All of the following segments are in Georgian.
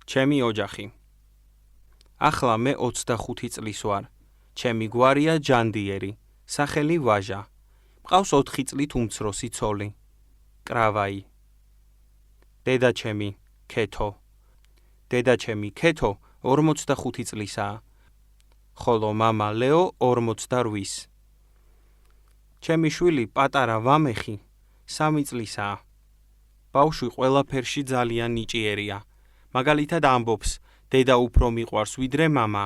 ჩემი ოჯახი. ახლა მე 25 წლის ვარ. ჩემი გვარია ჯანდიერი, სახელი ვაჟა. მყავს 4 წლით უმცროსი ცოლი. კრავაი. დედაჩემი, ქეთო. დედაჩემი ქეთო 45 წლისაა. ხოლო მამა ლეო 48-ის. ჩემი შვილი პატარა ვამეხი 3 წლისაა. ბავშვი ყველაფერში ძალიან ნიჭიერია. მაგალითად ამბობს, დედა უფრო მიყვარს ვიდრე მამა.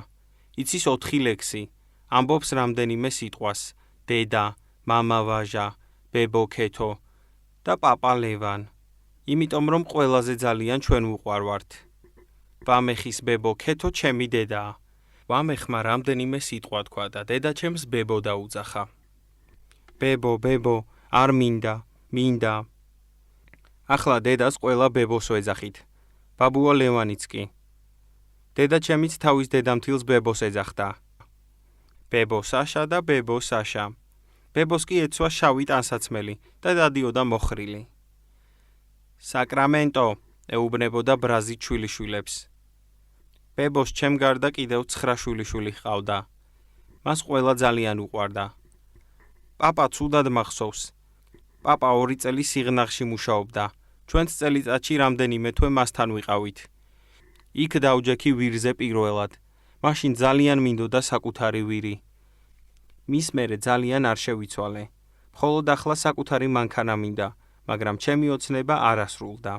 იცის 4 ლექსი. ამბობს რამდენიმე სიტყვას: დედა, მამა ვაჟა, ბებო ქეთო და პაპა ლევან. იმიტომ რომ ყველაზე ძალიან ჩვენ ვუყვარვართ. ვამეხის ბებო ქეთო ჩემი დედაა. ვამეხმა რამდენიმე სიტყვა თქვა და დედაჩემს ბებო დაუძახა. ბებო, ბებო, არ მინდა, მინდა. ახლა დედას ყველა ბებოს ვეძახით. ბაბუა ლევანიც კი. დედაჩემიც თავის დედამთილს ბებოს ეძახდა. ბებო საშა და ბებო საშა. ბებოს კი ეცვა შავი ტანსაცმელი და დადიოდა მოხრილი. საკრამენტო, ეუბნებოდა ბრაზი შვილიშვილებს. ბებოს ჩემ გარდა კიდევ 9 შვილიშვილი ჰყავდა. მას ყველა ძალიან უყვარდა. პაპა ცუდად მახსოვს. პაპა 2 წელი სიღნაღში მუშაობდა. ჩვენც წელიწადში რამდენიმე თვე მასთან ვიყავით. იქ დავჯექი ვირზე პირველად. მაშინ ძალიან მინდოდა საკუთარი ვირი. მის მერე ძალიან არ შევიცვალე. მხოლოდ ახლა საკუთარი მანქანა მინდა, მაგრამ ჩემი ოცნება არ ასრულდა.